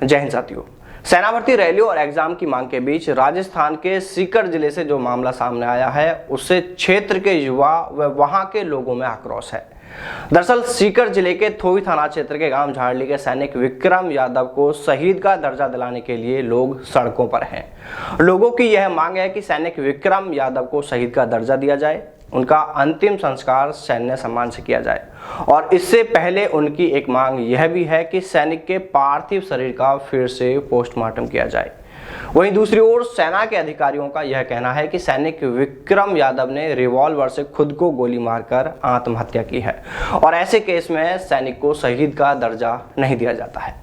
जय हिंद साथियों। सेना भर्ती रैलियों और एग्जाम की मांग के बीच राजस्थान के सीकर जिले से जो मामला सामने आया है उससे क्षेत्र के युवा व वहां के लोगों में आक्रोश है। दरअसल सीकर जिले के थोई थाना क्षेत्र के गांव झाड़ली के सैनिक विक्रम यादव को शहीद का दर्जा दिलाने के लिए लोग सड़कों पर हैं। लोगों की यह मांग है कि सैनिक विक्रम यादव को शहीद का दर्जा दिया जाए, उनका अंतिम संस्कार सैन्य सम्मान से किया जाए और इससे पहले उनकी एक मांग यह भी है कि सैनिक के पार्थिव शरीर का फिर से पोस्टमार्टम किया जाए। वहीं दूसरी ओर सेना के अधिकारियों का यह कहना है कि सैनिक विक्रम यादव ने रिवॉल्वर से खुद को गोली मारकर आत्महत्या की है और ऐसे केस में सैनिक को शहीद का दर्जा नहीं दिया जाता है।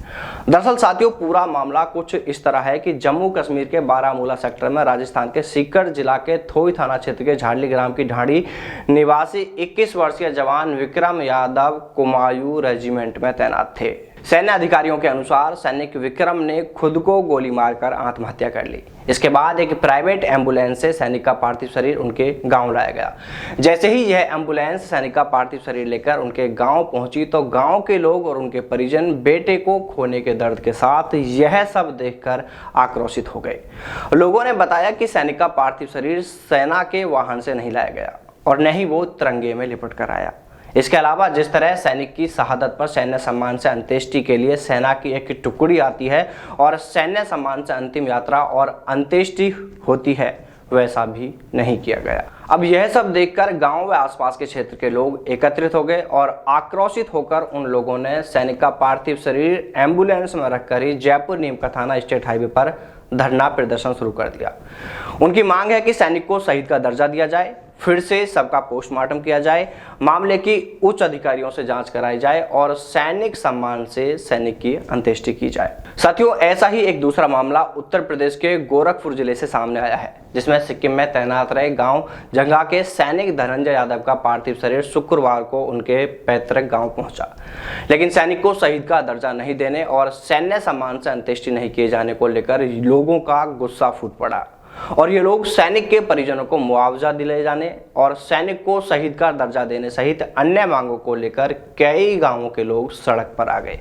दरअसल साथियों, पूरा मामला कुछ इस तरह है कि जम्मू कश्मीर के बारामूला सेक्टर में राजस्थान के सीकर जिला के थोई थाना क्षेत्र के झाड़ली ग्राम की ढाड़ी निवासी 21 वर्षीय जवान विक्रम यादव कुमायूं रेजिमेंट में तैनात थे। सैन्य अधिकारियों के अनुसार सैनिक विक्रम ने खुद को गोली मारकर आत्महत्या कर ली। इसके बाद एक प्राइवेट एम्बुलेंस से सैनिक का पार्थिव शरीर उनके गांव लाया गया। जैसे ही यह एम्बुलेंस सैनिक का पार्थिव शरीर लेकर उनके गांव पहुंची तो गांव के लोग और उनके परिजन बेटे को खोने के दर्द के साथ यह सब देखकर आक्रोशित हो गए। लोगों ने बताया कि सैनिक का पार्थिव शरीर सेना के वाहन से नहीं लाया गया और न ही वो तिरंगे में लिपट कर आया। इसके अलावा जिस तरह सैनिक की शहादत पर सैन्य सम्मान से अंत्येष्टि के लिए सेना की एक टुकड़ी आती है और सैन्य सम्मान से अंतिम यात्रा और अंत्येष्टि होती है, वैसा भी नहीं किया गया। अब यह सब देखकर गांव व आसपास के क्षेत्र के लोग एकत्रित हो गए और आक्रोशित होकर उन लोगों ने सैनिक का पार्थिव शरीर एम्बुलेंस में रखकर ही जयपुर नीमका थाना स्टेट हाईवे पर धरना प्रदर्शन शुरू कर दिया। उनकी मांग है कि सैनिक को शहीद का दर्जा दिया जाए, फिर से सबका पोस्टमार्टम किया जाए, मामले की उच्च अधिकारियों से जांच कराई जाए और सैनिक सम्मान से सैनिक की अंत्येष्टि की जाए। साथियों, ऐसा ही एक दूसरा मामला उत्तर प्रदेश के गोरखपुर जिले से सामने आया है, जिसमें सिक्किम में तैनात रहे गांव जंगा के सैनिक धनंजय यादव का पार्थिव शरीर शुक्रवार को उनके पैतृक गांव पहुंचा, लेकिन सैनिक को शहीद का दर्जा नहीं देने और सैन्य सम्मान से अंत्येष्टि नहीं किए जाने को लेकर लोगों का गुस्सा फूट पड़ा और ये लोग सैनिक के परिजनों को मुआवजा दिलाए जाने और सैनिक को शहीद का दर्जा देने सहित अन्य मांगों को लेकर कई गांवों के लोग सड़क पर आ गए।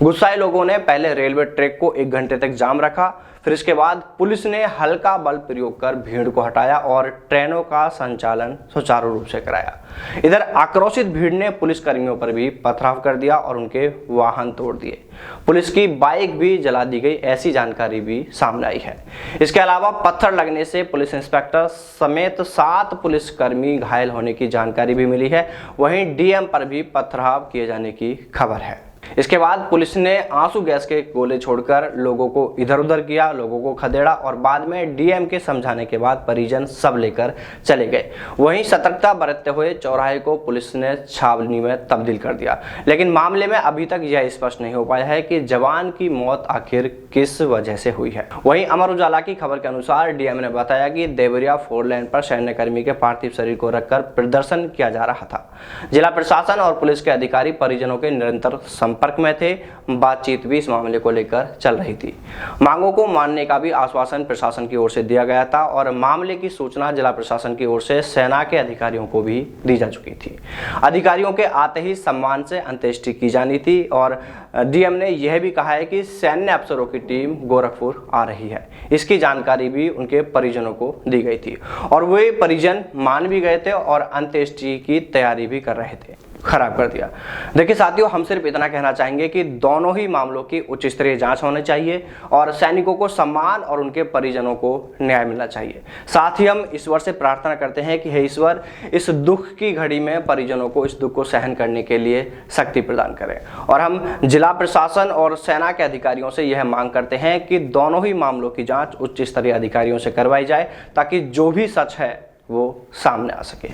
गुस्साए लोगों ने पहले रेलवे ट्रैक को 1 घंटे तक जाम रखा, फिर इसके बाद पुलिस ने हल्का बल प्रयोग कर भीड़ को हटाया और ट्रेनों का संचालन सुचारू रूप से कराया। इधर आक्रोशित भीड़ ने पुलिस कर्मियों पर भी पथराव कर दिया और उनके वाहन तोड़ दिए। पुलिस की बाइक भी जला दी गई, ऐसी जानकारी भी सामने आई है। इसके अलावा पत्थर लगने से पुलिस इंस्पेक्टर समेत 7 पुलिसकर्मी घायल होने की जानकारी भी मिली है। वहीं डीएम पर भी पथराव किए जाने की खबर है। इसके बाद पुलिस ने आंसू गैस के गोले छोड़कर लोगों को इधर उधर किया, लोगों को खदेड़ा और बाद में डीएम के समझाने के बाद परिजन सब लेकर चले गए। वहीं सतर्कता बरतते हुए चौराहे को पुलिस ने छावनी में तब्दील कर दिया, लेकिन मामले में अभी तक यह स्पष्ट नहीं हो पाया है कि जवान की मौत आखिर किस वजह से हुई है। वहीं अमर उजाला की खबर के अनुसार डीएम ने बताया कि देवरिया 4 लेन पर सैन्यकर्मी के पार्थिव शरीर को रखकर प्रदर्शन किया जा रहा था। जिला प्रशासन और पुलिस के अधिकारी परिजनों के निरंतर संपर्क में थे। बातचीत भी इस मामले को लेकर चल रही थी। मांगों को मानने का भी आश्वासन प्रशासन की ओर से दिया गया था और मामले की सूचना जिला प्रशासन की ओर से सेना के अधिकारियों को भी दी जा चुकी थी। अधिकारियों के आते ही सम्मान से अंत्येष्टि की जानी थी और डीएम ने यह भी कहा है कि सैन्य अफसरों की टीम गोरखपुर आ रही है। इसकी जानकारी भी उनके परिजनों को दी गई थी और वे परिजन मान भी गए थे और अंत्येष्टि की तैयारी भी कर रहे थे। खराब कर दिया। देखिए साथियों, हम सिर्फ इतना कहना चाहेंगे कि दोनों ही मामलों की उच्च स्तरीय जांच होनी चाहिए और सैनिकों को सम्मान और उनके परिजनों को न्याय मिलना चाहिए। साथ ही हम ईश्वर से प्रार्थना करते हैं कि हे ईश्वर, इस दुख की घड़ी में परिजनों को इस दुख को सहन करने के लिए शक्ति प्रदान करें। और हम जिला प्रशासन और सेना के अधिकारियों से यह मांग करते हैं कि दोनों ही मामलों की जाँच उच्च स्तरीय अधिकारियों से करवाई जाए ताकि जो भी सच है वो सामने आ सके।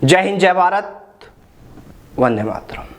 जय हिंद, जय भारत, वंदे मातरम।